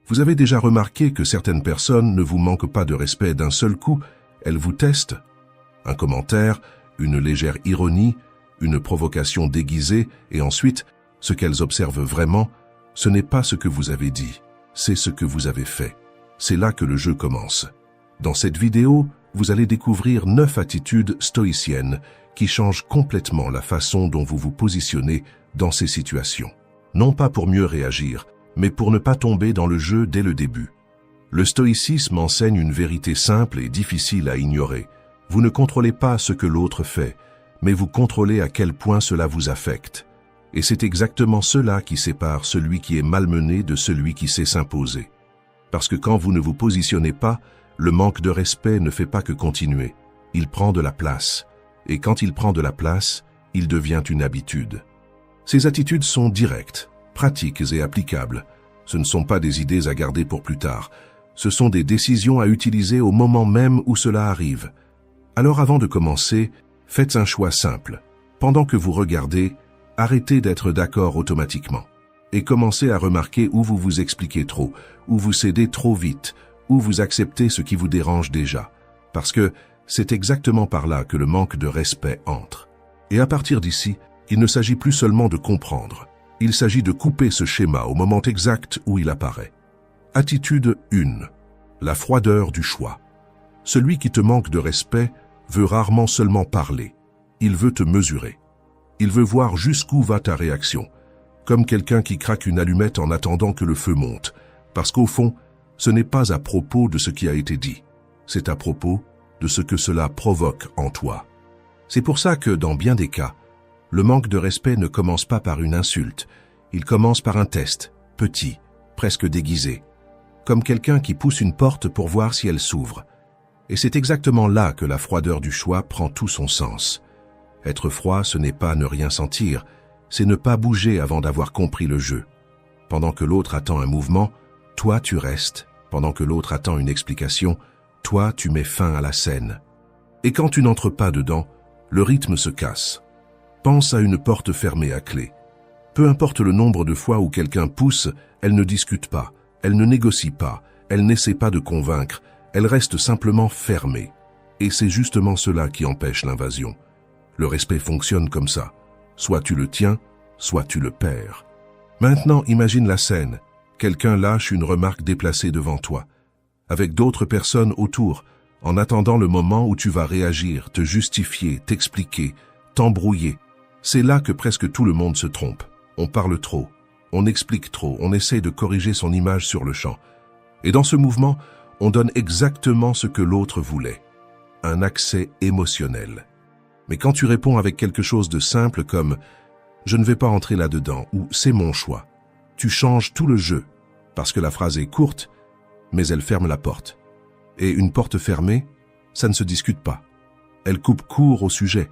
Vous avez déjà remarqué que certaines personnes ne vous manquent pas de respect d'un seul coup, elles vous testent. Un commentaire, une légère ironie, une provocation déguisée, et ensuite, ce qu'elles observent vraiment, ce n'est pas ce que vous avez dit, c'est ce que vous avez fait. C'est là que le jeu commence. Dans cette vidéo, vous allez découvrir 9 attitudes stoïciennes qui changent complètement la façon dont vous vous positionnez dans ces situations. Non pas pour mieux réagir, mais pour ne pas tomber dans le jeu dès le début. Le stoïcisme enseigne une vérité simple et difficile à ignorer. Vous ne contrôlez pas ce que l'autre fait, mais vous contrôlez à quel point cela vous affecte. Et c'est exactement cela qui sépare celui qui est malmené de celui qui sait s'imposer. Parce que quand vous ne vous positionnez pas, le manque de respect ne fait pas que continuer. Il prend de la place. Et quand il prend de la place, il devient une habitude. Ces attitudes sont directes, pratiques et applicables. Ce ne sont pas des idées à garder pour plus tard. Ce sont des décisions à utiliser au moment même où cela arrive. Alors avant de commencer, faites un choix simple. Pendant que vous regardez, arrêtez d'être d'accord automatiquement. Et commencez à remarquer où vous vous expliquez trop, où vous cédez trop vite, où vous acceptez ce qui vous dérange déjà. Parce que c'est exactement par là que le manque de respect entre. Et à partir d'ici, il ne s'agit plus seulement de comprendre. Il s'agit de couper ce schéma au moment exact où il apparaît. Attitude 1. La froideur du choix. Celui qui te manque de respect veut rarement seulement parler. Il veut te mesurer. Il veut voir jusqu'où va ta réaction. Comme quelqu'un qui craque une allumette en attendant que le feu monte. Parce qu'au fond, ce n'est pas à propos de ce qui a été dit. C'est à propos de ce que cela provoque en toi. C'est pour ça que, dans bien des cas, le manque de respect ne commence pas par une insulte. Il commence par un test, petit, presque déguisé. Comme quelqu'un qui pousse une porte pour voir si elle s'ouvre. Et c'est exactement là que la froideur du choix prend tout son sens. Être froid, ce n'est pas ne rien sentir, c'est ne pas bouger avant d'avoir compris le jeu. Pendant que l'autre attend un mouvement, toi tu restes. Pendant que l'autre attend une explication, toi tu mets fin à la scène. Et quand tu n'entres pas dedans, le rythme se casse. Pense à une porte fermée à clé. Peu importe le nombre de fois où quelqu'un pousse, elle ne discute pas, elle ne négocie pas, elle n'essaie pas de convaincre, elle reste simplement fermée. Et c'est justement cela qui empêche l'invasion. Le respect fonctionne comme ça. Soit tu le tiens, soit tu le perds. Maintenant, imagine la scène. Quelqu'un lâche une remarque déplacée devant toi, avec d'autres personnes autour, en attendant le moment où tu vas réagir, te justifier, t'expliquer, t'embrouiller. C'est là que presque tout le monde se trompe. On parle trop, on explique trop, on essaie de corriger son image sur le champ. Et dans ce mouvement, on donne exactement ce que l'autre voulait. Un accès émotionnel. Mais quand tu réponds avec quelque chose de simple comme « je ne vais pas entrer là-dedans » ou « c'est mon choix », tu changes tout le jeu, parce que la phrase est courte, mais elle ferme la porte. Et une porte fermée, ça ne se discute pas. Elle coupe court au sujet.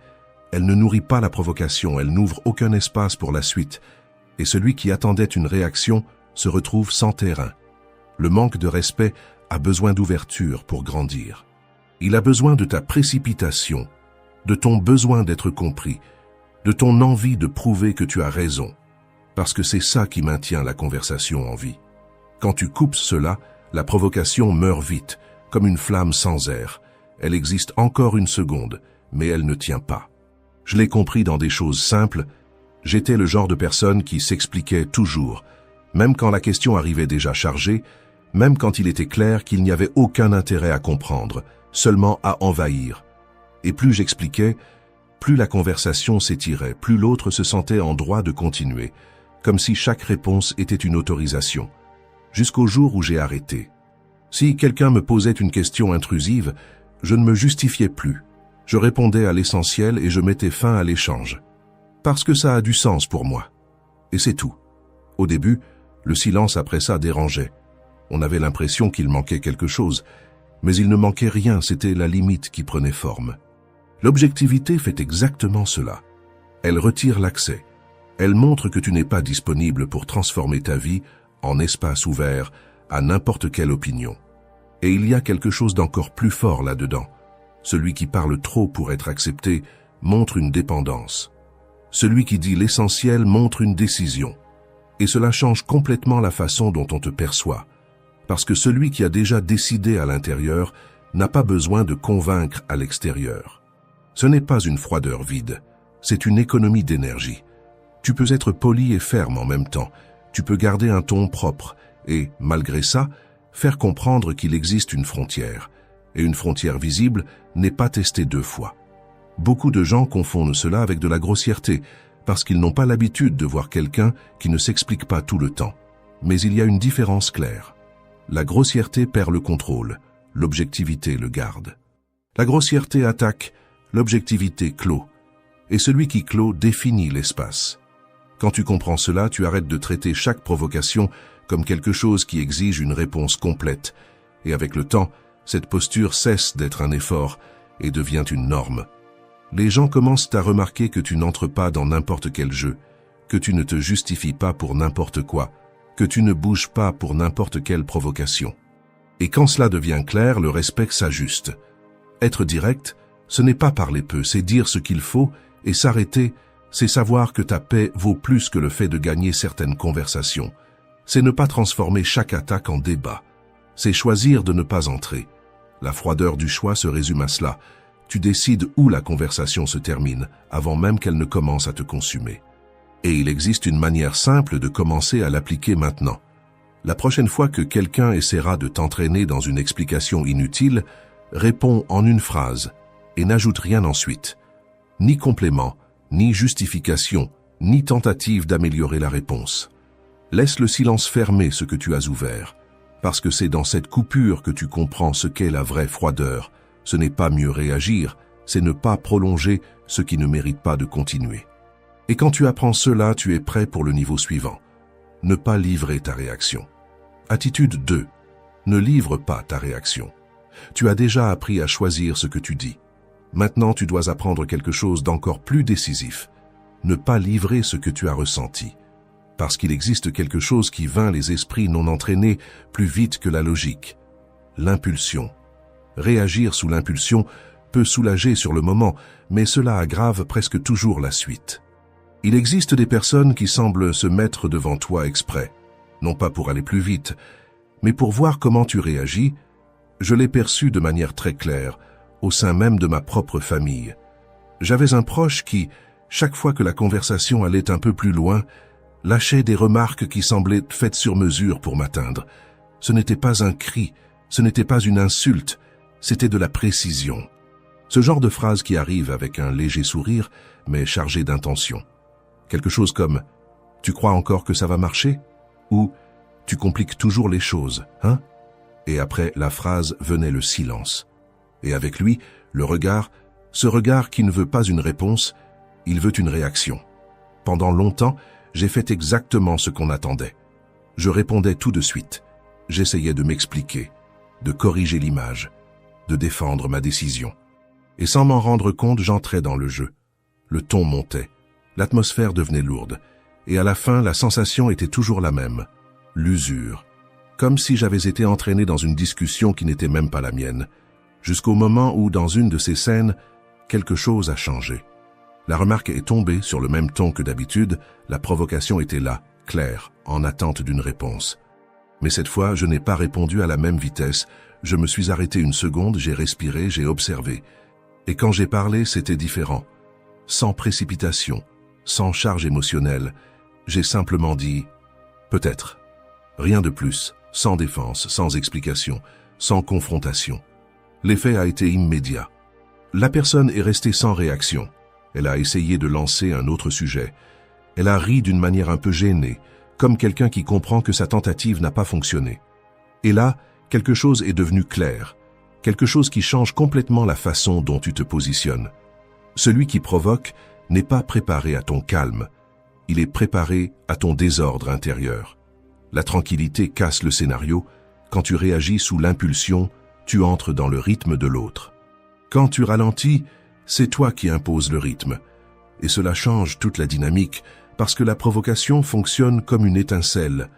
Elle ne nourrit pas la provocation, elle n'ouvre aucun espace pour la suite. Et celui qui attendait une réaction se retrouve sans terrain. Le manque de respect a besoin d'ouverture pour grandir. Il a besoin de ta précipitation, de ton besoin d'être compris, de ton envie de prouver que tu as raison. Parce que c'est ça qui maintient la conversation en vie. Quand tu coupes cela, la provocation meurt vite, comme une flamme sans air. Elle existe encore une seconde, mais elle ne tient pas. Je l'ai compris dans des choses simples. J'étais le genre de personne qui s'expliquait toujours, même quand la question arrivait déjà chargée, même quand il était clair qu'il n'y avait aucun intérêt à comprendre, seulement à envahir. Et plus j'expliquais, plus la conversation s'étirait, plus l'autre se sentait en droit de continuer, comme si chaque réponse était une autorisation. Jusqu'au jour où j'ai arrêté. Si quelqu'un me posait une question intrusive, je ne me justifiais plus. Je répondais à l'essentiel et je mettais fin à l'échange. Parce que ça a du sens pour moi. Et c'est tout. Au début, le silence après ça dérangeait. On avait l'impression qu'il manquait quelque chose, mais il ne manquait rien, c'était la limite qui prenait forme. L'objectivité fait exactement cela. Elle retire l'accès. Elle montre que tu n'es pas disponible pour transformer ta vie en espace ouvert à n'importe quelle opinion. Et il y a quelque chose d'encore plus fort là-dedans. Celui qui parle trop pour être accepté montre une dépendance. Celui qui dit l'essentiel montre une décision. Et cela change complètement la façon dont on te perçoit. parce que celui qui a déjà décidé à l'intérieur n'a pas besoin de convaincre à l'extérieur. Ce n'est pas une froideur vide, c'est une économie d'énergie. Tu peux être poli et ferme en même temps, tu peux garder un ton propre et, malgré ça, faire comprendre qu'il existe une frontière. Et une frontière visible n'est pas testée 2 fois. Beaucoup de gens confondent cela avec de la grossièreté, parce qu'ils n'ont pas l'habitude de voir quelqu'un qui ne s'explique pas tout le temps. Mais il y a une différence claire. La grossièreté perd le contrôle, l'objectivité le garde. La grossièreté attaque, l'objectivité clôt. Et celui qui clôt définit l'espace. Quand tu comprends cela, tu arrêtes de traiter chaque provocation comme quelque chose qui exige une réponse complète. Et avec le temps, cette posture cesse d'être un effort et devient une norme. Les gens commencent à remarquer que tu n'entres pas dans n'importe quel jeu, que tu ne te justifies pas pour n'importe quoi, que tu ne bouges pas pour n'importe quelle provocation. Et quand cela devient clair, le respect s'ajuste. Être direct, ce n'est pas parler peu, c'est dire ce qu'il faut, et s'arrêter, c'est savoir que ta paix vaut plus que le fait de gagner certaines conversations. C'est ne pas transformer chaque attaque en débat. C'est choisir de ne pas entrer. La froideur du choix se résume à cela. Tu décides où la conversation se termine, avant même qu'elle ne commence à te consumer. Et il existe une manière simple de commencer à l'appliquer maintenant. La prochaine fois que quelqu'un essaiera de t'entraîner dans une explication inutile, réponds en une phrase et n'ajoute rien ensuite. Ni complément, ni justification, ni tentative d'améliorer la réponse. Laisse le silence fermer ce que tu as ouvert, parce que c'est dans cette coupure que tu comprends ce qu'est la vraie froideur. Ce n'est pas mieux réagir, c'est ne pas prolonger ce qui ne mérite pas de continuer. Et quand tu apprends cela, tu es prêt pour le niveau suivant. Ne pas livrer ta réaction. Attitude 2. Ne livre pas ta réaction. Tu as déjà appris à choisir ce que tu dis. Maintenant, tu dois apprendre quelque chose d'encore plus décisif. Ne pas livrer ce que tu as ressenti. Parce qu'il existe quelque chose qui vainc les esprits non entraînés plus vite que la logique. L'impulsion. Réagir sous l'impulsion peut soulager sur le moment, mais cela aggrave presque toujours la suite. Il existe des personnes qui semblent se mettre devant toi exprès, non pas pour aller plus vite, mais pour voir comment tu réagis. Je l'ai perçu de manière très claire, au sein même de ma propre famille. J'avais un proche qui, chaque fois que la conversation allait un peu plus loin, lâchait des remarques qui semblaient faites sur mesure pour m'atteindre. Ce n'était pas un cri, ce n'était pas une insulte, c'était de la précision. Ce genre de phrase qui arrive avec un léger sourire, mais chargé d'intention. Quelque chose comme « Tu crois encore que ça va marcher ?» ou « Tu compliques toujours les choses, hein ?» Et après la phrase venait le silence. Et avec lui, le regard, ce regard qui ne veut pas une réponse, il veut une réaction. Pendant longtemps, j'ai fait exactement ce qu'on attendait. Je répondais tout de suite. J'essayais de m'expliquer, de corriger l'image, de défendre ma décision. Et sans m'en rendre compte, j'entrais dans le jeu. Le ton montait, l'atmosphère devenait lourde, et à la fin, la sensation était toujours la même, l'usure. Comme si j'avais été entraîné dans une discussion qui n'était même pas la mienne, jusqu'au moment où, dans une de ces scènes, quelque chose a changé. La remarque est tombée sur le même ton que d'habitude, la provocation était là, claire, en attente d'une réponse. Mais cette fois, je n'ai pas répondu à la même vitesse, je me suis arrêté une seconde, j'ai respiré, j'ai observé. Et quand j'ai parlé, c'était différent. Sans précipitation, sans charge émotionnelle, j'ai simplement dit « peut-être ». Rien de plus, sans défense, sans explication, sans confrontation. L'effet a été immédiat. La personne est restée sans réaction. Elle a essayé de lancer un autre sujet. Elle a ri d'une manière un peu gênée, comme quelqu'un qui comprend que sa tentative n'a pas fonctionné. Et là, quelque chose est devenu clair, quelque chose qui change complètement la façon dont tu te positionnes. Celui qui provoque n'est pas préparé à ton calme, il est préparé à ton désordre intérieur. La tranquillité casse le scénario. Quand tu réagis sous l'impulsion, tu entres dans le rythme de l'autre. Quand tu ralentis, c'est toi qui imposes le rythme. Et cela change toute la dynamique, parce que la provocation fonctionne comme une étincelle.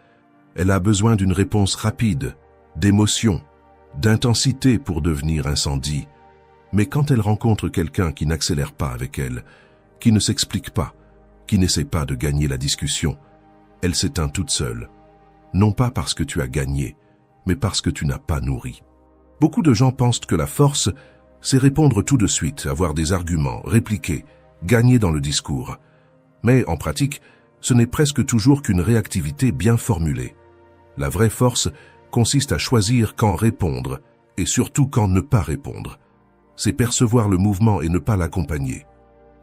Elle a besoin d'une réponse rapide, d'émotion, d'intensité pour devenir incendie. Mais quand elle rencontre quelqu'un qui n'accélère pas avec elle, qui ne s'explique pas, qui n'essaie pas de gagner la discussion, elle s'éteint toute seule. Non pas parce que tu as gagné, mais parce que tu n'as pas nourri. Beaucoup de gens pensent que la force, c'est répondre tout de suite, avoir des arguments, répliquer, gagner dans le discours. Mais en pratique, ce n'est presque toujours qu'une réactivité bien formulée. La vraie force consiste à choisir quand répondre, et surtout quand ne pas répondre. C'est percevoir le mouvement et ne pas l'accompagner.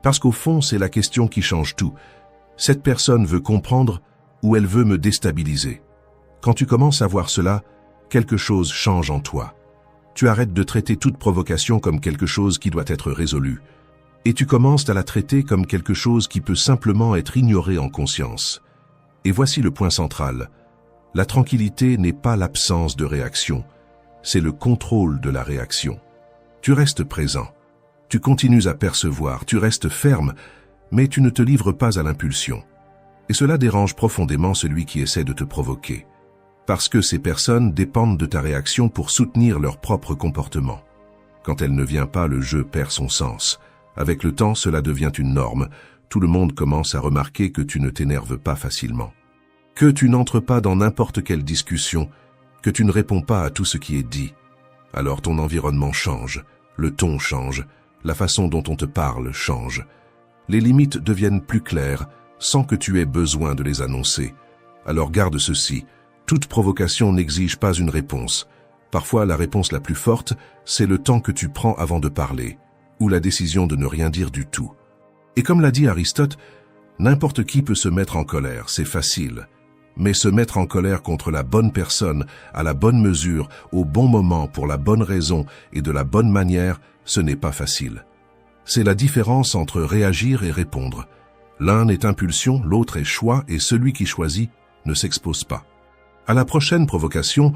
Parce qu'au fond, c'est la question qui change tout. Cette personne veut comprendre ou elle veut me déstabiliser. Quand tu commences à voir cela, quelque chose change en toi. Tu arrêtes de traiter toute provocation comme quelque chose qui doit être résolu. Et tu commences à la traiter comme quelque chose qui peut simplement être ignoré en conscience. Et voici le point central. La tranquillité n'est pas l'absence de réaction, c'est le contrôle de la réaction. Tu restes présent, tu continues à percevoir, tu restes ferme, mais tu ne te livres pas à l'impulsion. Et cela dérange profondément celui qui essaie de te provoquer. Parce que ces personnes dépendent de ta réaction pour soutenir leur propre comportement. Quand elle ne vient pas, le jeu perd son sens. Avec le temps, cela devient une norme. Tout le monde commence à remarquer que tu ne t'énerves pas facilement. Que tu n'entres pas dans n'importe quelle discussion, que tu ne réponds pas à tout ce qui est dit. Alors ton environnement change, le ton change, la façon dont on te parle change. Les limites deviennent plus claires, sans que tu aies besoin de les annoncer. Alors garde ceci, toute provocation n'exige pas une réponse. Parfois, la réponse la plus forte, c'est le temps que tu prends avant de parler, ou la décision de ne rien dire du tout. Et comme l'a dit Aristote, n'importe qui peut se mettre en colère, c'est facile. Mais se mettre en colère contre la bonne personne, à la bonne mesure, au bon moment, pour la bonne raison et de la bonne manière, ce n'est pas facile. C'est la différence entre réagir et répondre. L'un est impulsion, l'autre est choix, et celui qui choisit ne s'expose pas. À la prochaine provocation,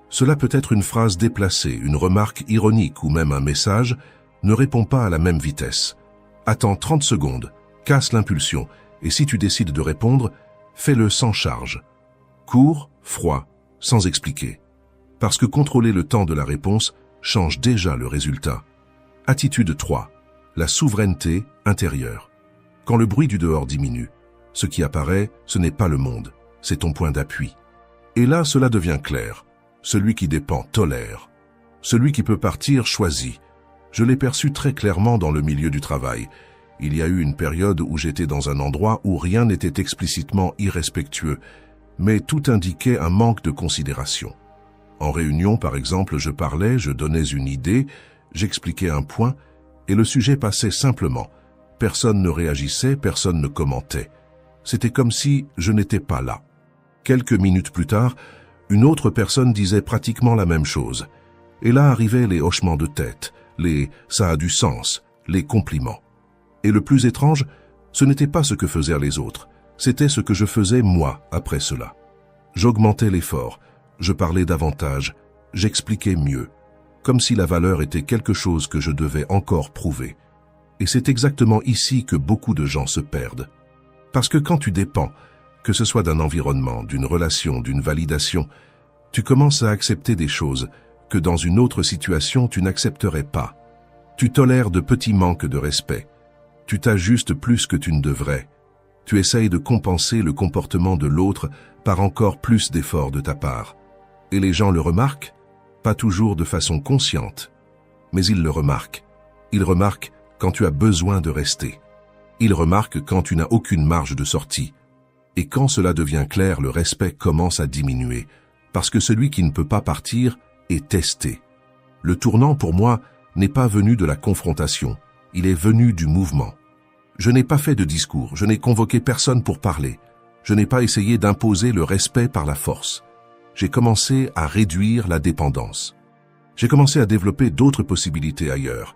cela peut être une phrase déplacée, une remarque ironique ou même un message, ne réponds pas à la même vitesse. Attends 30 secondes, casse l'impulsion, et si tu décides de répondre, fais-le sans charge. Court, froid, sans expliquer. Parce que contrôler le temps de la réponse change déjà le résultat. Attitude 3. La souveraineté intérieure. Quand le bruit du dehors diminue, ce qui apparaît, ce n'est pas le monde, c'est ton point d'appui. Et là, cela devient clair. Celui qui dépend tolère. Celui qui peut partir choisit. Je l'ai perçu très clairement dans le milieu du travail. Il y a eu une période où j'étais dans un endroit où rien n'était explicitement irrespectueux, mais tout indiquait un manque de considération. En réunion, par exemple, je parlais, je donnais une idée, j'expliquais un point, et le sujet passait simplement. Personne ne réagissait, personne ne commentait. C'était comme si je n'étais pas là. Quelques minutes plus tard, une autre personne disait pratiquement la même chose. Et là arrivaient les hochements de tête, les « ça a du sens », les compliments. Et le plus étrange, ce n'était pas ce que faisaient les autres, c'était ce que je faisais moi après cela. J'augmentais l'effort, je parlais davantage, j'expliquais mieux, comme si la valeur était quelque chose que je devais encore prouver. Et c'est exactement ici que beaucoup de gens se perdent. Parce que quand tu dépends, que ce soit d'un environnement, d'une relation, d'une validation, tu commences à accepter des choses que dans une autre situation tu n'accepterais pas. Tu tolères de petits manques de respect. Tu t'ajustes plus que tu ne devrais. Tu essayes de compenser le comportement de l'autre par encore plus d'efforts de ta part. Et les gens le remarquent, pas toujours de façon consciente, mais ils le remarquent. Ils remarquent quand tu as besoin de rester. Ils remarquent quand tu n'as aucune marge de sortie. Et quand cela devient clair, le respect commence à diminuer, parce que celui qui ne peut pas partir est testé. Le tournant, pour moi, n'est pas venu de la confrontation, il est venu du mouvement. Je n'ai pas fait de discours, je n'ai convoqué personne pour parler, je n'ai pas essayé d'imposer le respect par la force. J'ai commencé à réduire la dépendance. J'ai commencé à développer d'autres possibilités ailleurs,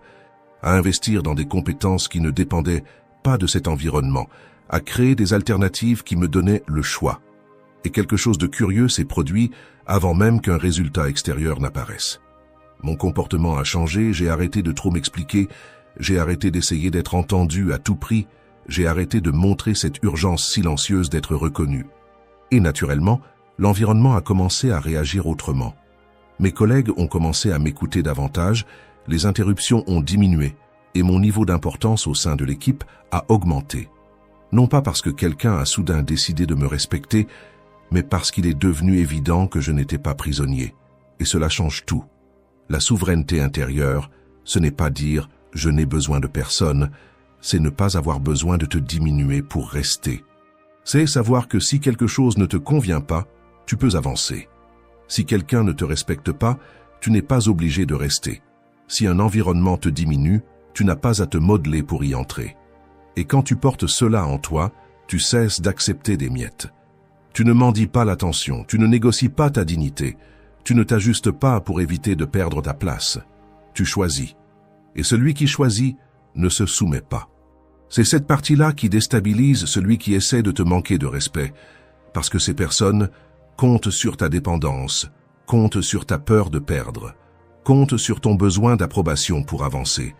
à investir dans des compétences qui ne dépendaient pas de cet environnement, à créer des alternatives qui me donnaient le choix. Et quelque chose de curieux s'est produit avant même qu'un résultat extérieur n'apparaisse. Mon comportement a changé, j'ai arrêté de trop m'expliquer, j'ai arrêté d'essayer d'être entendu à tout prix, j'ai arrêté de montrer cette urgence silencieuse d'être reconnu. Et naturellement, l'environnement a commencé à réagir autrement. Mes collègues ont commencé à m'écouter davantage, les interruptions ont diminué, et mon niveau d'importance au sein de l'équipe a augmenté. Non pas parce que quelqu'un a soudain décidé de me respecter, mais parce qu'il est devenu évident que je n'étais pas prisonnier, et cela change tout. La souveraineté intérieure, ce n'est pas dire « je n'ai besoin de personne », c'est ne pas avoir besoin de te diminuer pour rester. C'est savoir que si quelque chose ne te convient pas, tu peux avancer. Si quelqu'un ne te respecte pas, tu n'es pas obligé de rester. Si un environnement te diminue, tu n'as pas à te modeler pour y entrer. Et quand tu portes cela en toi, tu cesses d'accepter des miettes. Tu ne mendis pas l'attention, tu ne négocies pas ta dignité, tu ne t'ajustes pas pour éviter de perdre ta place. Tu choisis. Et celui qui choisit ne se soumet pas. C'est cette partie-là qui déstabilise celui qui essaie de te manquer de respect, parce que ces personnes comptent sur ta dépendance, comptent sur ta peur de perdre, comptent sur ton besoin d'approbation pour avancer,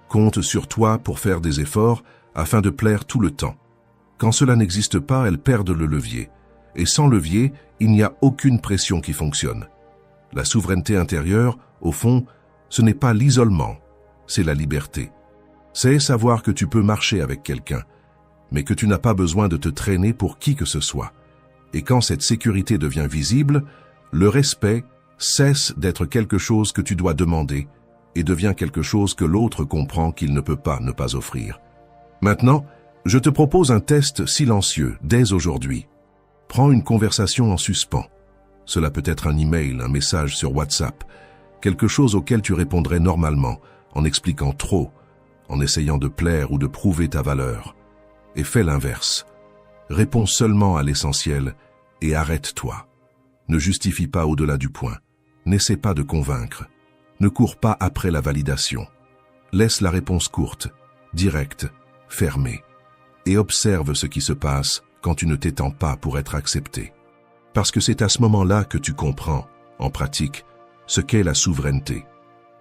comptent sur toi pour faire des efforts afin de plaire tout le temps. Quand cela n'existe pas, elles perdent le levier. Et sans levier, il n'y a aucune pression qui fonctionne. La souveraineté intérieure, au fond, ce n'est pas l'isolement, c'est la liberté. C'est savoir que tu peux marcher avec quelqu'un, mais que tu n'as pas besoin de te traîner pour qui que ce soit. Et quand cette sécurité devient visible, le respect cesse d'être quelque chose que tu dois demander et devient quelque chose que l'autre comprend qu'il ne peut pas ne pas offrir. Maintenant, je te propose un test silencieux dès aujourd'hui. Prends une conversation en suspens. Cela peut être un email, un message sur WhatsApp, quelque chose auquel tu répondrais normalement, en expliquant trop, en essayant de plaire ou de prouver ta valeur. Et fais l'inverse. Réponds seulement à l'essentiel et arrête-toi. Ne justifie pas au-delà du point. N'essaie pas de convaincre. Ne cours pas après la validation. Laisse la réponse courte, directe, fermée. Et observe ce qui se passe quand tu ne t'étends pas pour être accepté. Parce que c'est à ce moment-là que tu comprends, en pratique, ce qu'est la souveraineté.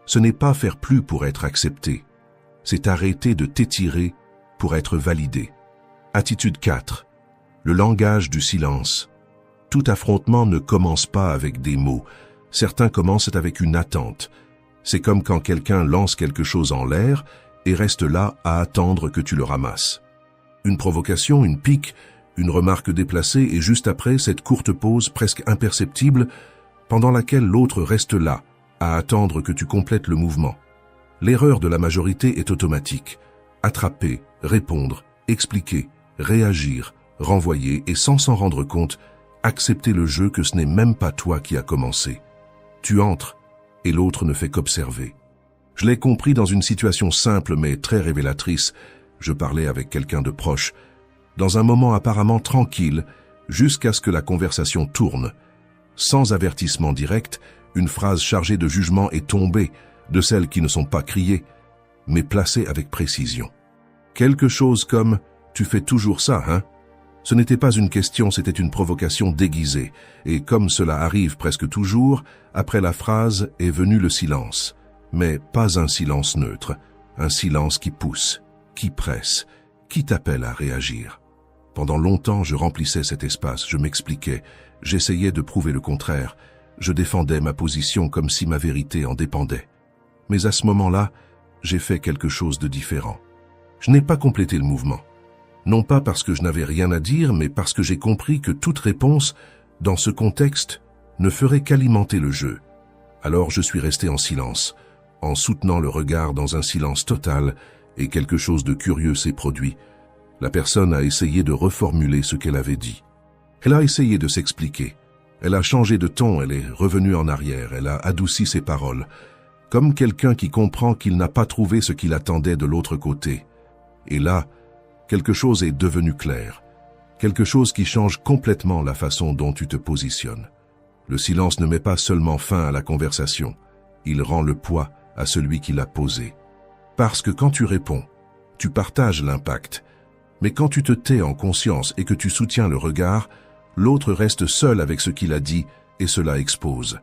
Ce n'est pas faire plus pour être accepté. C'est arrêter de t'étirer pour être validé. Attitude 4. Le langage du silence. Tout affrontement ne commence pas avec des mots. Certains commencent avec une attente. C'est comme quand quelqu'un lance quelque chose en l'air et reste là à attendre que tu le ramasses. Une provocation, une pique, une remarque déplacée et juste après cette courte pause presque imperceptible pendant laquelle l'autre reste là à attendre que tu complètes le mouvement. L'erreur de la majorité est automatique. Attraper, répondre, expliquer, réagir, renvoyer et sans s'en rendre compte, accepter le jeu que ce n'est même pas toi qui as commencé. Tu entres et l'autre ne fait qu'observer. Je l'ai compris dans une situation simple mais très révélatrice. Je parlais avec quelqu'un de proche, dans un moment apparemment tranquille, jusqu'à ce que la conversation tourne. Sans avertissement direct, une phrase chargée de jugement est tombée, de celles qui ne sont pas criées, mais placée avec précision. Quelque chose comme « tu fais toujours ça, hein ?» Ce n'était pas une question, c'était une provocation déguisée, et comme cela arrive presque toujours, après la phrase est venu le silence, mais pas un silence neutre, un silence qui pousse, qui presse, qui t'appelle à réagir. Pendant longtemps, je remplissais cet espace, je m'expliquais, j'essayais de prouver le contraire, je défendais ma position comme si ma vérité en dépendait. Mais à ce moment-là, j'ai fait quelque chose de différent. Je n'ai pas complété le mouvement. Non pas parce que je n'avais rien à dire, mais parce que j'ai compris que toute réponse, dans ce contexte, ne ferait qu'alimenter le jeu. Alors je suis resté en silence, en soutenant le regard dans un silence total, et quelque chose de curieux s'est produit. La personne a essayé de reformuler ce qu'elle avait dit. Elle a essayé de s'expliquer. Elle a changé de ton, elle est revenue en arrière, elle a adouci ses paroles, comme quelqu'un qui comprend qu'il n'a pas trouvé ce qu'il attendait de l'autre côté. Et là, quelque chose est devenu clair, quelque chose qui change complètement la façon dont tu te positionnes. Le silence ne met pas seulement fin à la conversation, il rend le poids à celui qui l'a posé. Parce que quand tu réponds, tu partages l'impact, mais quand tu te tais en conscience et que tu soutiens le regard, l'autre reste seul avec ce qu'il a dit et cela expose.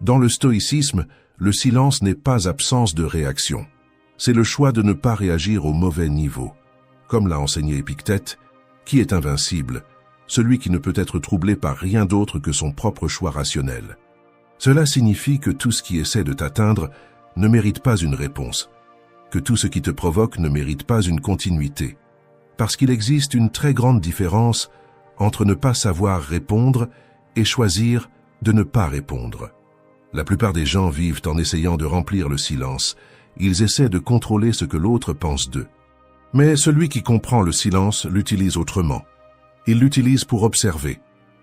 Dans le stoïcisme, le silence n'est pas absence de réaction. C'est le choix de ne pas réagir au mauvais niveau. Comme l'a enseigné Épictète, qui est invincible? Celui qui ne peut être troublé par rien d'autre que son propre choix rationnel. Cela signifie que tout ce qui essaie de t'atteindre ne mérite pas une réponse, que tout ce qui te provoque ne mérite pas une continuité, parce qu'il existe une très grande différence entre ne pas savoir répondre et choisir de ne pas répondre. La plupart des gens vivent en essayant de remplir le silence. Ils essaient de contrôler ce que l'autre pense d'eux. Mais celui qui comprend le silence l'utilise autrement. Il l'utilise pour observer.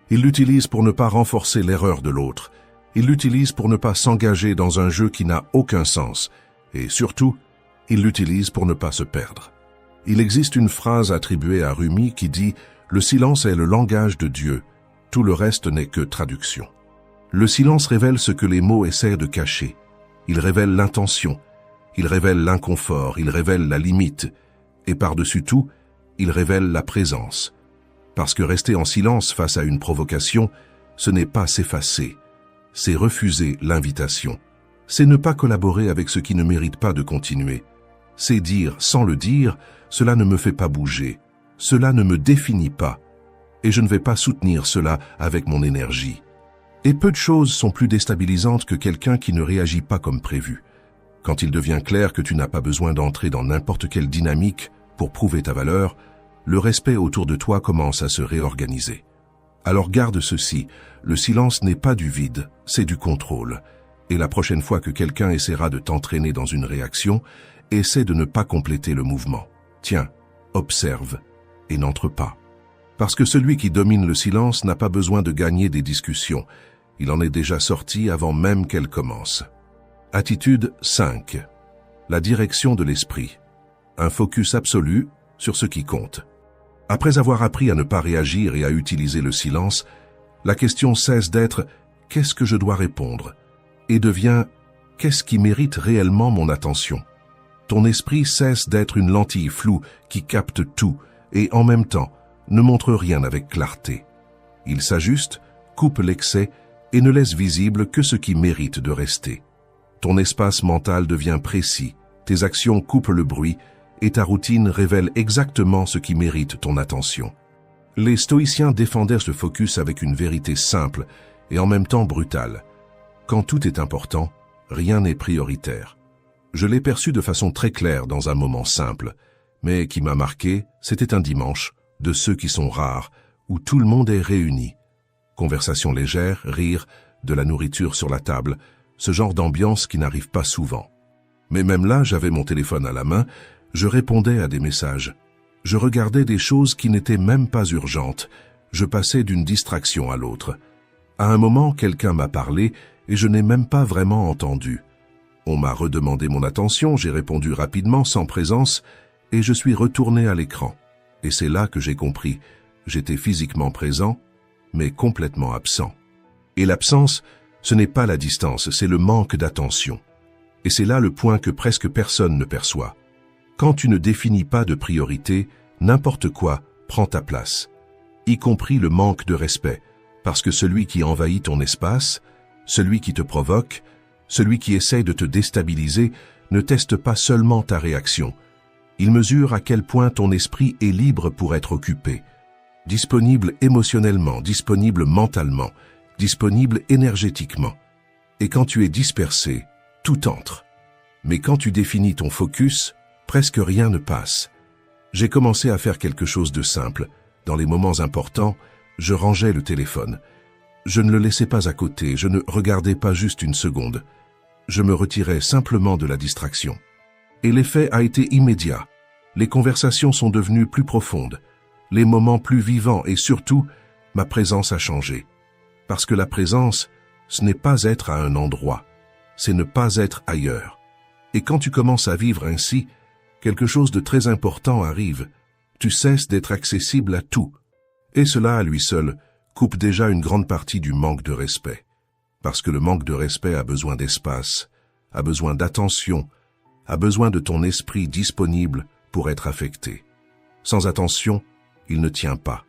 Il l'utilise pour ne pas renforcer l'erreur de l'autre. Il l'utilise pour ne pas s'engager dans un jeu qui n'a aucun sens. Et surtout, il l'utilise pour ne pas se perdre. Il existe une phrase attribuée à Rumi qui dit « Le silence est le langage de Dieu, tout le reste n'est que traduction ». Le silence révèle ce que les mots essaient de cacher. Il révèle l'intention, il révèle l'inconfort, il révèle la limite, et par-dessus tout, il révèle la présence. Parce que rester en silence face à une provocation, ce n'est pas s'effacer, c'est refuser l'invitation. C'est ne pas collaborer avec ce qui ne mérite pas de continuer. C'est dire, sans le dire, cela ne me fait pas bouger, cela ne me définit pas, et je ne vais pas soutenir cela avec mon énergie. Et peu de choses sont plus déstabilisantes que quelqu'un qui ne réagit pas comme prévu. Quand il devient clair que tu n'as pas besoin d'entrer dans n'importe quelle dynamique pour prouver ta valeur, le respect autour de toi commence à se réorganiser. Alors garde ceci, le silence n'est pas du vide, c'est du contrôle. Et la prochaine fois que quelqu'un essaiera de t'entraîner dans une réaction, essaie de ne pas compléter le mouvement. Tiens, observe et n'entre pas. Parce que celui qui domine le silence n'a pas besoin de gagner des discussions. Il en est déjà sorti avant même qu'elles commencent. Attitude 5. La direction de l'esprit. Un focus absolu sur ce qui compte. Après avoir appris à ne pas réagir et à utiliser le silence, la question cesse d'être « qu'est-ce que je dois répondre ?» et devient « qu'est-ce qui mérite réellement mon attention ?» Ton esprit cesse d'être une lentille floue qui capte tout et en même temps ne montre rien avec clarté. Il s'ajuste, coupe l'excès et ne laisse visible que ce qui mérite de rester. Ton espace mental devient précis, tes actions coupent le bruit et ta routine révèle exactement ce qui mérite ton attention. Les stoïciens défendaient ce focus avec une vérité simple et en même temps brutale. Quand tout est important, rien n'est prioritaire. Je l'ai perçu de façon très claire dans un moment simple, mais qui m'a marqué, c'était un dimanche, de ceux qui sont rares, où tout le monde est réuni. Conversation légère, rire, de la nourriture sur la table, ce genre d'ambiance qui n'arrive pas souvent. Mais même là, j'avais mon téléphone à la main, je répondais à des messages. Je regardais des choses qui n'étaient même pas urgentes. Je passais d'une distraction à l'autre. À un moment, quelqu'un m'a parlé et je n'ai même pas vraiment entendu. On m'a redemandé mon attention, j'ai répondu rapidement, sans présence, et je suis retourné à l'écran. Et c'est là que j'ai compris. J'étais physiquement présent, mais complètement absent. Et l'absence, ce n'est pas la distance, c'est le manque d'attention. Et c'est là le point que presque personne ne perçoit. Quand tu ne définis pas de priorité, n'importe quoi prend ta place, y compris le manque de respect, parce que celui qui envahit ton espace, celui qui te provoque, celui qui essaye de te déstabiliser, ne teste pas seulement ta réaction. Il mesure à quel point ton esprit est libre pour être occupé, disponible émotionnellement, disponible mentalement, disponible énergétiquement. Et quand tu es dispersé, tout entre. Mais quand tu définis ton focus, presque rien ne passe. J'ai commencé à faire quelque chose de simple. Dans les moments importants, je rangeais le téléphone. Je ne le laissais pas à côté, je ne regardais pas juste une seconde. Je me retirais simplement de la distraction. Et l'effet a été immédiat. Les conversations sont devenues plus profondes, les moments plus vivants et surtout, ma présence a changé. Parce que la présence, ce n'est pas être à un endroit, c'est ne pas être ailleurs. Et quand tu commences à vivre ainsi, quelque chose de très important arrive. Tu cesses d'être accessible à tout. Et cela, à lui seul, coupe déjà une grande partie du manque de respect. Parce que le manque de respect a besoin d'espace, a besoin d'attention, a besoin de ton esprit disponible pour être affecté. Sans attention, il ne tient pas.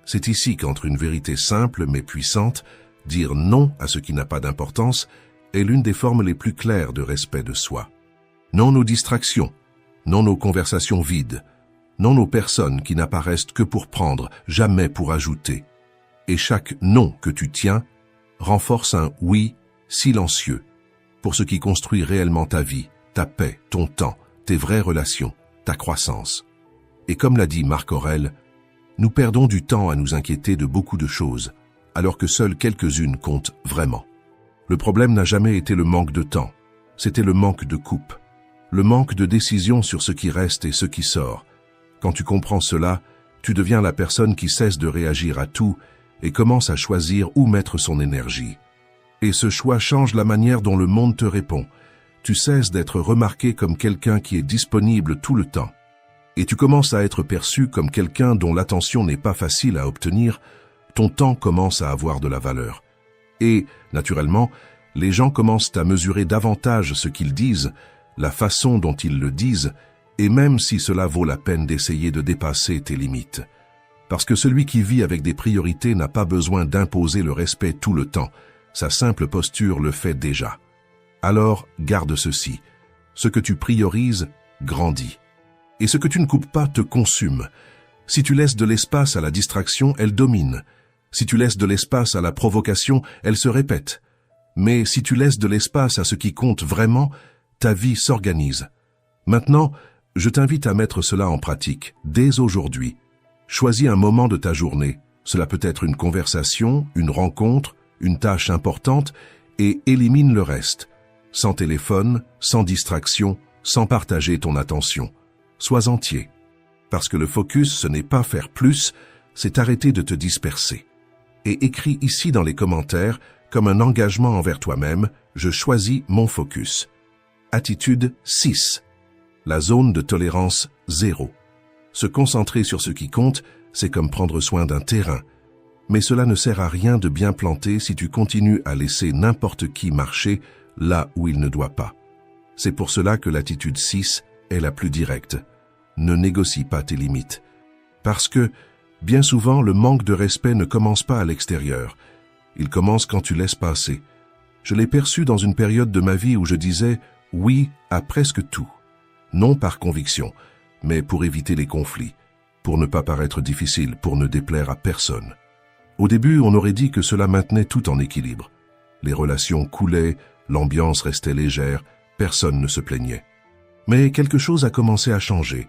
C'est ici qu'entre une vérité simple mais puissante, dire non à ce qui n'a pas d'importance, est l'une des formes les plus claires de respect de soi. Non nos distractions, non nos conversations vides, non nos personnes qui n'apparaissent que pour prendre, jamais pour ajouter. Et chaque non que tu tiens renforce un oui silencieux pour ce qui construit réellement ta vie, ta paix, ton temps, tes vraies relations, ta croissance. Et comme l'a dit Marc Aurèle, nous perdons du temps à nous inquiéter de beaucoup de choses, alors que seules quelques-unes comptent vraiment. Le problème n'a jamais été le manque de temps, c'était le manque de coupe, le manque de décision sur ce qui reste et ce qui sort. Quand tu comprends cela, tu deviens la personne qui cesse de réagir à tout et commence à choisir où mettre son énergie. Et ce choix change la manière dont le monde te répond. Tu cesses d'être remarqué comme quelqu'un qui est disponible tout le temps. Et tu commences à être perçu comme quelqu'un dont l'attention n'est pas facile à obtenir. Ton temps commence à avoir de la valeur. Et, naturellement, les gens commencent à mesurer davantage ce qu'ils disent, la façon dont ils le disent, et même si cela vaut la peine d'essayer de dépasser tes limites. Parce que celui qui vit avec des priorités n'a pas besoin d'imposer le respect tout le temps. Sa simple posture le fait déjà. Alors, garde ceci. Ce que tu priorises grandit. Et ce que tu ne coupes pas te consume. Si tu laisses de l'espace à la distraction, elle domine. Si tu laisses de l'espace à la provocation, elle se répète. Mais si tu laisses de l'espace à ce qui compte vraiment, ta vie s'organise. Maintenant, je t'invite à mettre cela en pratique, dès aujourd'hui. Choisis un moment de ta journée. Cela peut être une conversation, une rencontre, une tâche importante, et élimine le reste. Sans téléphone, sans distraction, sans partager ton attention. Sois entier. Parce que le focus, ce n'est pas faire plus, c'est arrêter de te disperser. Et écris ici dans les commentaires, comme un engagement envers toi-même, je choisis mon focus. Attitude 6. La zone de tolérance 0. Se concentrer sur ce qui compte, c'est comme prendre soin d'un terrain. Mais cela ne sert à rien de bien planter si tu continues à laisser n'importe qui marcher là où il ne doit pas. C'est pour cela que l'attitude 6 est la plus directe. Ne négocie pas tes limites. Parce que, bien souvent, le manque de respect ne commence pas à l'extérieur. Il commence quand tu laisses passer. Je l'ai perçu dans une période de ma vie où je disais « oui » à presque tout. Non par conviction, mais pour éviter les conflits, pour ne pas paraître difficile, pour ne déplaire à personne. Au début, on aurait dit que cela maintenait tout en équilibre. Les relations coulaient, l'ambiance restait légère, personne ne se plaignait. Mais quelque chose a commencé à changer.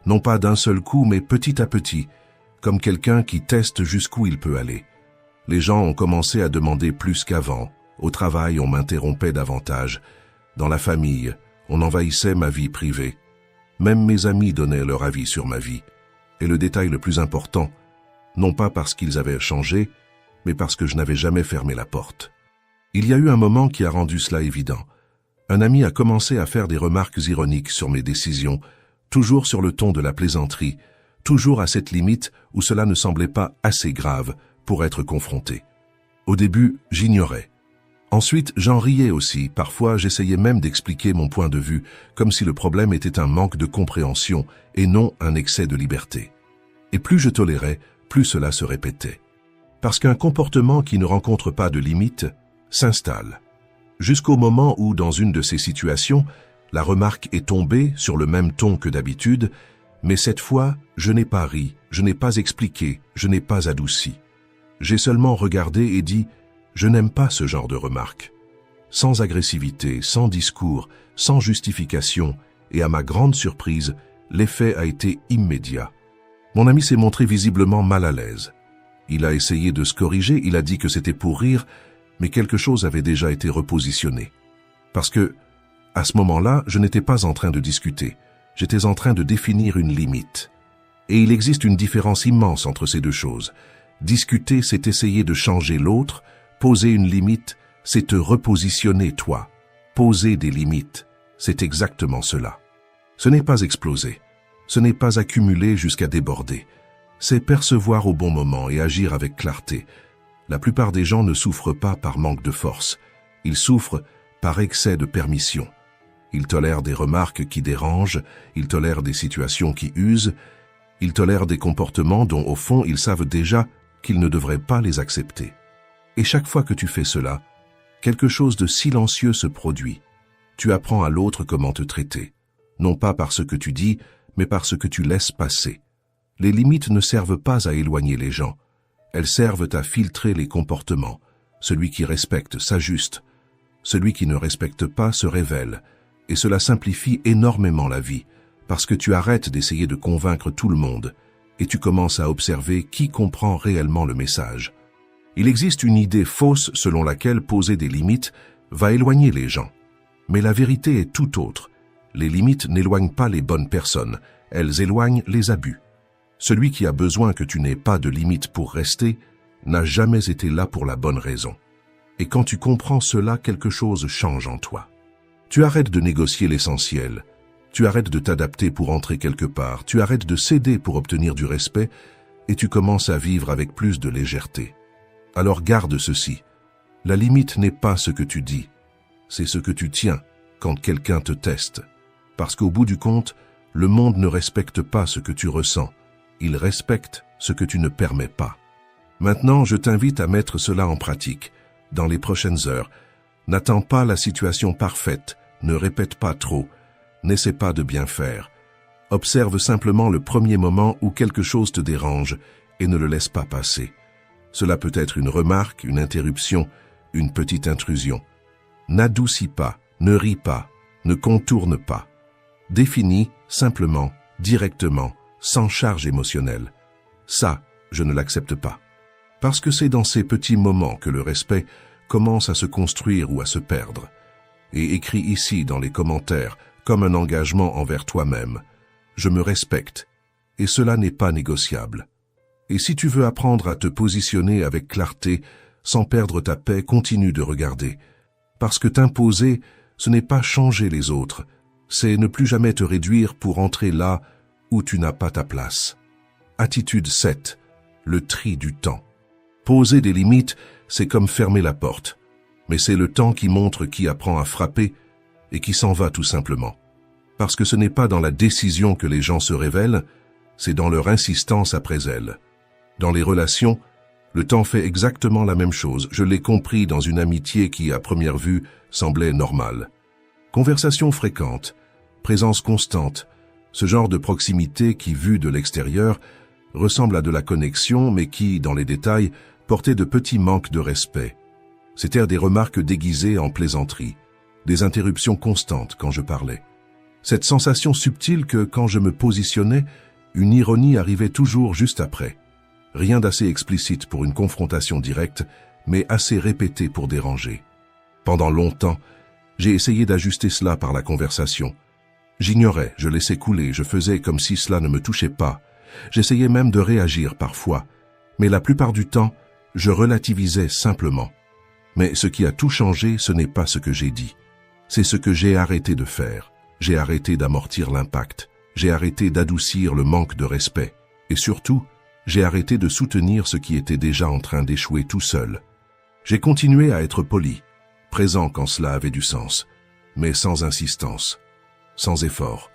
Non pas d'un seul coup, mais petit à petit, comme quelqu'un qui teste jusqu'où il peut aller. Les gens ont commencé à demander plus qu'avant. Au travail, on m'interrompait davantage. Dans la famille, on envahissait ma vie privée. Même mes amis donnaient leur avis sur ma vie. Et le détail le plus important, non pas parce qu'ils avaient changé, mais parce que je n'avais jamais fermé la porte. Il y a eu un moment qui a rendu cela évident. Un ami a commencé à faire des remarques ironiques sur mes décisions, toujours sur le ton de la plaisanterie, toujours à cette limite où cela ne semblait pas assez grave pour être confronté. Au début, j'ignorais. Ensuite, j'en riais aussi. Parfois, j'essayais même d'expliquer mon point de vue, comme si le problème était un manque de compréhension et non un excès de liberté. Et plus je tolérais, plus cela se répétait. Parce qu'un comportement qui ne rencontre pas de limite s'installe. Jusqu'au moment où, dans une de ces situations, la remarque est tombée sur le même ton que d'habitude, mais cette fois, je n'ai pas ri, je n'ai pas expliqué, je n'ai pas adouci. J'ai seulement regardé et dit « Je n'aime pas ce genre de remarques ». Sans agressivité, sans discours, sans justification, et à ma grande surprise, l'effet a été immédiat. Mon ami s'est montré visiblement mal à l'aise. Il a essayé de se corriger, il a dit que c'était pour rire, mais quelque chose avait déjà été repositionné. Parce que, à ce moment-là, je n'étais pas en train de discuter, j'étais en train de définir une limite. Et il existe une différence immense entre ces deux choses. Discuter, c'est essayer de changer l'autre, poser une limite, c'est te repositionner toi. Poser des limites, c'est exactement cela. Ce n'est pas exploser, ce n'est pas accumuler jusqu'à déborder. C'est percevoir au bon moment et agir avec clarté. La plupart des gens ne souffrent pas par manque de force, ils souffrent par excès de permission. Ils tolèrent des remarques qui dérangent, ils tolèrent des situations qui usent, ils tolèrent des comportements dont au fond ils savent déjà qu'ils ne devraient pas les accepter. Et chaque fois que tu fais cela, quelque chose de silencieux se produit. Tu apprends à l'autre comment te traiter, non pas par ce que tu dis, mais par ce que tu laisses passer. Les limites ne servent pas à éloigner les gens, elles servent à filtrer les comportements. Celui qui respecte s'ajuste, celui qui ne respecte pas se révèle, et cela simplifie énormément la vie, parce que tu arrêtes d'essayer de convaincre tout le monde, et tu commences à observer qui comprend réellement le message. Il existe une idée fausse selon laquelle poser des limites va éloigner les gens. Mais la vérité est tout autre. Les limites n'éloignent pas les bonnes personnes, elles éloignent les abus. Celui qui a besoin que tu n'aies pas de limites pour rester n'a jamais été là pour la bonne raison. Et quand tu comprends cela, quelque chose change en toi. Tu arrêtes de négocier l'essentiel, tu arrêtes de t'adapter pour entrer quelque part, tu arrêtes de céder pour obtenir du respect et tu commences à vivre avec plus de légèreté. Alors garde ceci, la limite n'est pas ce que tu dis, c'est ce que tu tiens quand quelqu'un te teste. Parce qu'au bout du compte, le monde ne respecte pas ce que tu ressens, il respecte ce que tu ne permets pas. Maintenant, je t'invite à mettre cela en pratique. Dans les prochaines heures, n'attends pas la situation parfaite, ne répète pas trop, n'essaie pas de bien faire. Observe simplement le premier moment où quelque chose te dérange et ne le laisse pas passer. Cela peut être une remarque, une interruption, une petite intrusion. N'adoucis pas, ne ris pas, ne contourne pas. Définis simplement, directement, sans charge émotionnelle. Ça, je ne l'accepte pas. Parce que c'est dans ces petits moments que le respect commence à se construire ou à se perdre. Et écris ici dans les commentaires, comme un engagement envers toi-même. Je me respecte, et cela n'est pas négociable. Et si tu veux apprendre à te positionner avec clarté, sans perdre ta paix, continue de regarder. Parce que t'imposer, ce n'est pas changer les autres, c'est ne plus jamais te réduire pour entrer là où tu n'as pas ta place. Attitude 7. Le tri du temps. Poser des limites, c'est comme fermer la porte. Mais c'est le temps qui montre qui apprend à frapper et qui s'en va tout simplement. Parce que ce n'est pas dans la décision que les gens se révèlent, c'est dans leur insistance après elle. Dans les relations, le temps fait exactement la même chose. Je l'ai compris dans une amitié qui, à première vue, semblait normale. Conversation fréquente, présence constante, ce genre de proximité qui, vue de l'extérieur, ressemble à de la connexion, mais qui, dans les détails, portait de petits manques de respect. C'étaient des remarques déguisées en plaisanterie, des interruptions constantes quand je parlais. Cette sensation subtile que, quand je me positionnais, une ironie arrivait toujours juste après. Rien d'assez explicite pour une confrontation directe, mais assez répété pour déranger. Pendant longtemps, j'ai essayé d'ajuster cela par la conversation. J'ignorais, je laissais couler, je faisais comme si cela ne me touchait pas. J'essayais même de réagir parfois, mais la plupart du temps, je relativisais simplement. Mais ce qui a tout changé, ce n'est pas ce que j'ai dit. C'est ce que j'ai arrêté de faire. J'ai arrêté d'amortir l'impact. J'ai arrêté d'adoucir le manque de respect. Et surtout, j'ai arrêté de soutenir ce qui était déjà en train d'échouer tout seul. J'ai continué à être poli, présent quand cela avait du sens, mais sans insistance, sans effort,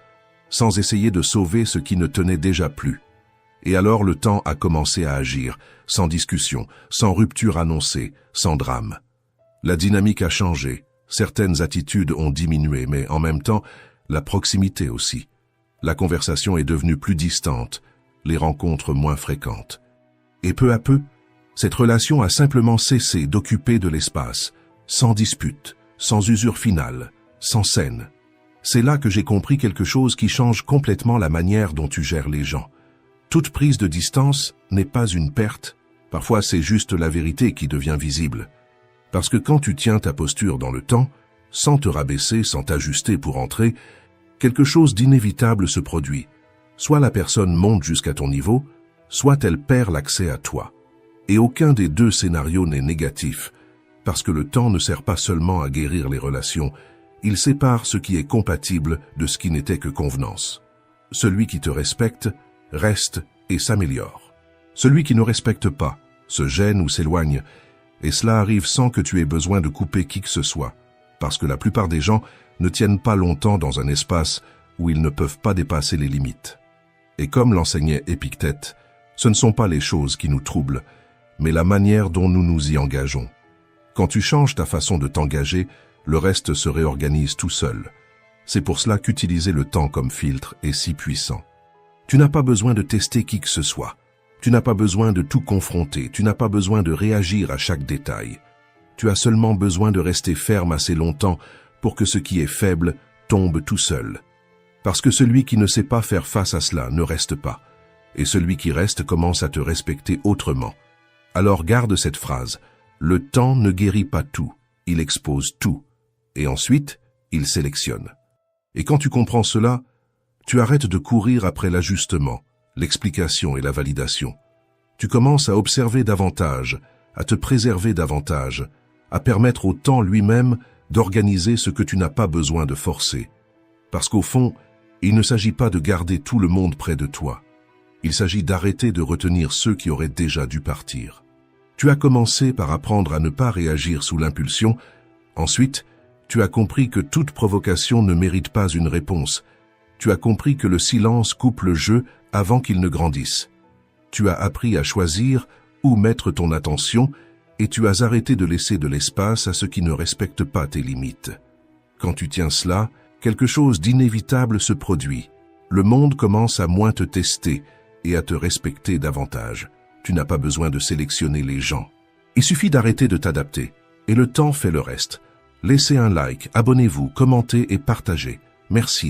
sans essayer de sauver ce qui ne tenait déjà plus. Et alors le temps a commencé à agir, sans discussion, sans rupture annoncée, sans drame. La dynamique a changé, certaines attitudes ont diminué, mais en même temps, la proximité aussi. La conversation est devenue plus distante, les rencontres moins fréquentes. Et peu à peu, cette relation a simplement cessé d'occuper de l'espace, sans dispute, sans usure finale, sans scène. C'est là que j'ai compris quelque chose qui change complètement la manière dont tu gères les gens. Toute prise de distance n'est pas une perte, parfois c'est juste la vérité qui devient visible. Parce que quand tu tiens ta posture dans le temps, sans te rabaisser, sans t'ajuster pour entrer, quelque chose d'inévitable se produit. Soit la personne monte jusqu'à ton niveau, soit elle perd l'accès à toi. Et aucun des deux scénarios n'est négatif, parce que le temps ne sert pas seulement à guérir les relations, il sépare ce qui est compatible de ce qui n'était que convenance. Celui qui te respecte reste et s'améliore. Celui qui ne respecte pas se gêne ou s'éloigne, et cela arrive sans que tu aies besoin de couper qui que ce soit, parce que la plupart des gens ne tiennent pas longtemps dans un espace où ils ne peuvent pas dépasser les limites. Et comme l'enseignait Épictète, ce ne sont pas les choses qui nous troublent, mais la manière dont nous nous y engageons. Quand tu changes ta façon de t'engager, le reste se réorganise tout seul. C'est pour cela qu'utiliser le temps comme filtre est si puissant. Tu n'as pas besoin de tester qui que ce soit. Tu n'as pas besoin de tout confronter. Tu n'as pas besoin de réagir à chaque détail. Tu as seulement besoin de rester ferme assez longtemps pour que ce qui est faible tombe tout seul. Parce que celui qui ne sait pas faire face à cela ne reste pas. Et celui qui reste commence à te respecter autrement. Alors garde cette phrase. Le temps ne guérit pas tout, il expose tout. Et ensuite, il sélectionne. Et quand tu comprends cela, tu arrêtes de courir après l'ajustement, l'explication et la validation. Tu commences à observer davantage, à te préserver davantage, à permettre au temps lui-même d'organiser ce que tu n'as pas besoin de forcer. Parce qu'au fond, il ne s'agit pas de garder tout le monde près de toi. Il s'agit d'arrêter de retenir ceux qui auraient déjà dû partir. Tu as commencé par apprendre à ne pas réagir sous l'impulsion. Ensuite, tu as compris que toute provocation ne mérite pas une réponse. Tu as compris que le silence coupe le jeu avant qu'il ne grandisse. Tu as appris à choisir où mettre ton attention et tu as arrêté de laisser de l'espace à ceux qui ne respectent pas tes limites. Quand tu tiens cela, quelque chose d'inévitable se produit. Le monde commence à moins te tester et à te respecter davantage. Tu n'as pas besoin de sélectionner les gens. Il suffit d'arrêter de t'adapter, et le temps fait le reste. Laissez un like, abonnez-vous, commentez et partagez. Merci.